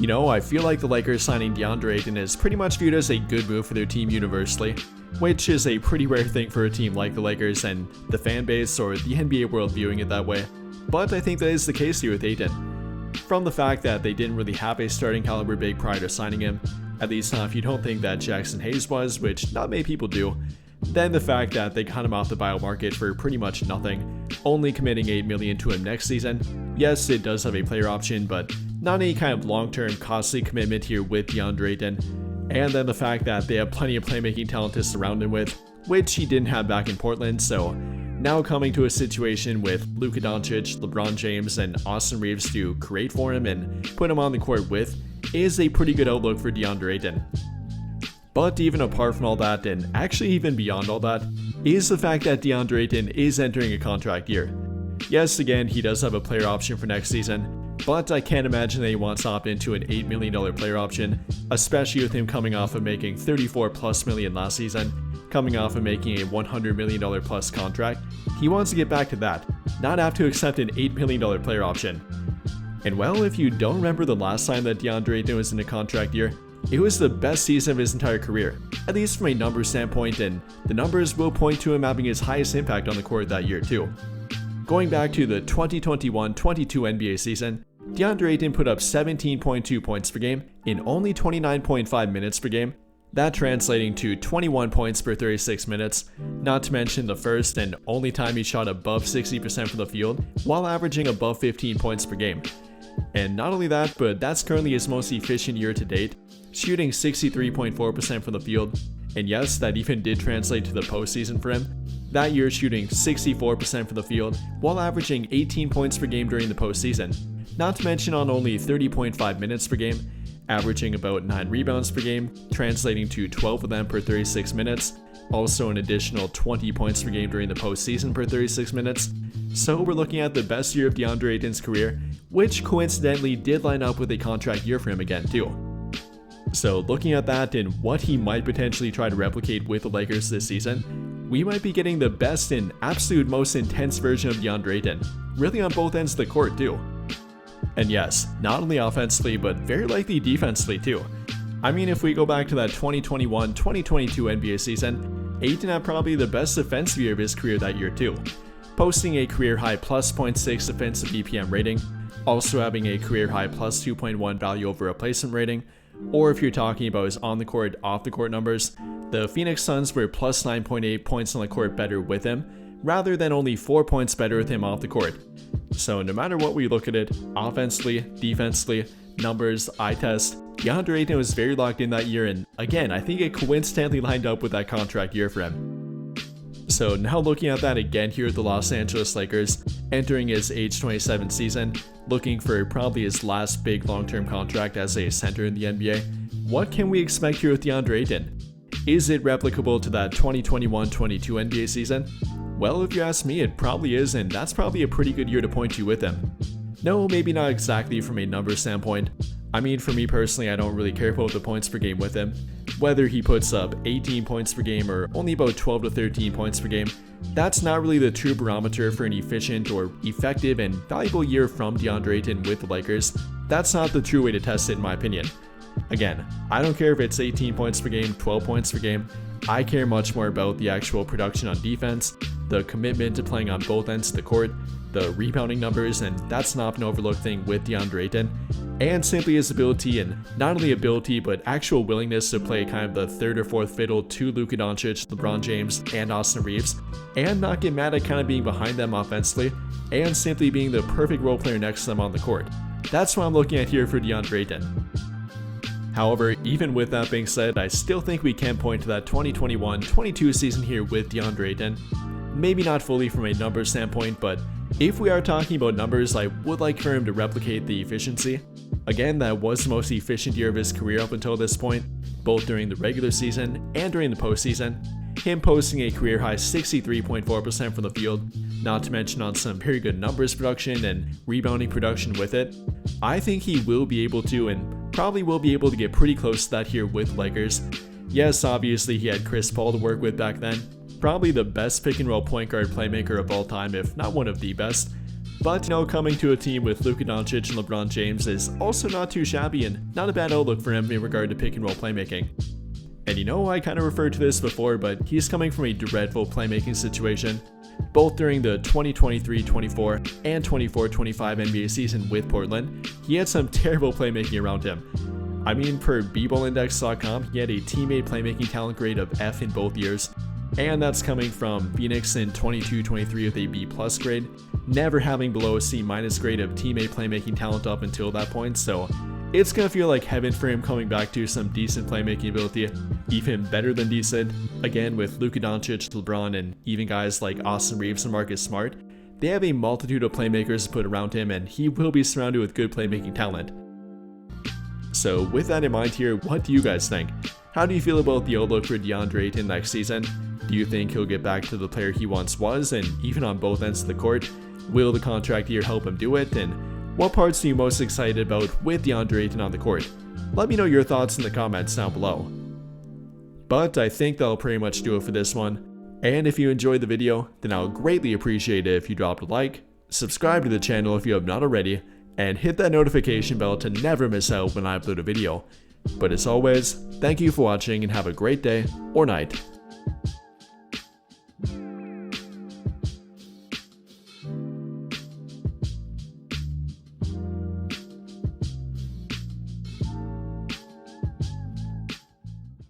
I feel like the Lakers signing DeAndre Ayton is pretty much viewed as a good move for their team universally, which is a pretty rare thing for a team like the Lakers and the fan base or the NBA world viewing it that way. But I think that is the case here with Ayton. From the fact that they didn't really have a starting caliber big prior to signing him, at least not if you don't think that Jackson Hayes was, which not many people do. Then the fact that they cut him off the buyout market for pretty much nothing, only committing $8 million to him next season. Yes, it does have a player option, but not any kind of long-term costly commitment here with DeAndre Ayton. And then the fact that they have plenty of playmaking talent to surround him with, which he didn't have back in Portland, so now coming to a situation with Luka Doncic, LeBron James, and Austin Reeves to create for him and put him on the court with is a pretty good outlook for DeAndre Ayton. But even apart from all that, and actually even beyond all that, is the fact that DeAndre Ayton is entering a contract year. Yes, again, he does have a player option for next season, but I can't imagine that he wants to opt into an $8 million player option, especially with him coming off of making $34+ million last season, coming off of making a $100 million plus contract. He wants to get back to that, not have to accept an $8 million player option. And well, if you don't remember the last time that DeAndre Ayton was in a contract year, it was the best season of his entire career, at least from a numbers standpoint, and the numbers will point to him having his highest impact on the court that year too. Going back to the 2021-22 NBA season, DeAndre Ayton put up 17.2 points per game in only 29.5 minutes per game, that translating to 21 points per 36 minutes, not to mention the first and only time he shot above 60% from the field, while averaging above 15 points per game. And not only that, but that's currently his most efficient year to date, shooting 63.4% from the field, and yes, that even did translate to the postseason for him. That year shooting 64% from the field, while averaging 18 points per game during the postseason, not to mention on only 30.5 minutes per game, averaging about 9 rebounds per game, translating to 12 of them per 36 minutes, also an additional 20 points per game during the postseason per 36 minutes. So we're looking at the best year of DeAndre Ayton's career, which coincidentally did line up with a contract year for him again too. So looking at that and what he might potentially try to replicate with the Lakers this season, we might be getting the best and absolute most intense version of DeAndre Ayton, really on both ends of the court too. And yes, not only offensively, but very likely defensively too. I mean, if we go back to that 2021-2022 NBA season, Ayton had probably the best defensive year of his career that year too, posting a career-high plus 0.6 defensive BPM rating, also having a career-high plus 2.1 value over replacement rating, or if you're talking about his on-the-court, off-the-court numbers, the Phoenix Suns were plus 9.8 points on the court better with him, rather than only 4 points better with him off the court. So no matter what we look at it, offensively, defensively, numbers, eye test, DeAndre Ayton was very locked in that year, and again, I think it coincidentally lined up with that contract year for him. So now looking at that again here at the Los Angeles Lakers, entering his age 27 season, looking for probably his last big long-term contract as a center in the NBA, what can we expect here with DeAndre Ayton? Is it replicable to that 2021-22 NBA season? Well, if you ask me, it probably is, and that's probably a pretty good year to point to with him. No, maybe not exactly from a number standpoint. I mean, for me personally, I don't really care about the points per game with him. Whether he puts up 18 points per game or only about 12 to 13 points per game, that's not really the true barometer for an efficient or effective and valuable year from DeAndre Ayton with the Lakers. That's not the true way to test it in my opinion. Again, I don't care if it's 18 points per game, 12 points per game. I care much more about the actual production on defense, the commitment to playing on both ends of the court, the rebounding numbers, and that's not an overlooked thing with DeAndre Ayton, and simply his ability, and not only ability but actual willingness to play kind of the third or fourth fiddle to Luka Doncic, LeBron James, and Austin Reeves, and not get mad at kind of being behind them offensively, and simply being the perfect role player next to them on the court. That's what I'm looking at here for DeAndre Ayton. However, even with that being said, I still think we can point to that 2021-22 season here with DeAndre Ayton. Maybe not fully from a numbers standpoint, but if we are talking about numbers, I would like for him to replicate the efficiency. Again, that was the most efficient year of his career up until this point, both during the regular season and during the postseason. Him posting a career-high 63.4% from the field, not to mention on some very good numbers production and rebounding production with it. I think he will be able to, and probably will be able to get pretty close to that here with Lakers. Yes, obviously he had Chris Paul to work with back then, probably the best pick and roll point guard playmaker of all time, if not one of the best. But coming to a team with Luka Doncic and LeBron James is also not too shabby and not a bad outlook for him in regard to pick and roll playmaking. And I kind of referred to this before, but he's coming from a dreadful playmaking situation, both during the 2023-24 and 24-25 NBA season with Portland. He had some terrible playmaking around him. I mean, per bbullindex.com, he had a teammate playmaking talent grade of F in both years, and that's coming from Phoenix in 22-23 with a B+ grade, never having below a C- grade of teammate playmaking talent up until that point, so it's gonna feel like heaven for him coming back to some decent playmaking ability, even better than decent. Again, with Luka Doncic, LeBron, and even guys like Austin Reeves and Marcus Smart, they have a multitude of playmakers to put around him, and he will be surrounded with good playmaking talent. So with that in mind here, what do you guys think? How do you feel about the outlook for DeAndre Ayton next season? Do you think he'll get back to the player he once was, and even on both ends of the court? Will the contract year help him do it? And what parts are you most excited about with DeAndre Ayton on the court? Let me know your thoughts in the comments down below. But I think that'll pretty much do it for this one. And if you enjoyed the video, then I would greatly appreciate it if you dropped a like, subscribe to the channel if you have not already, and hit that notification bell to never miss out when I upload a video. But as always, thank you for watching and have a great day or night.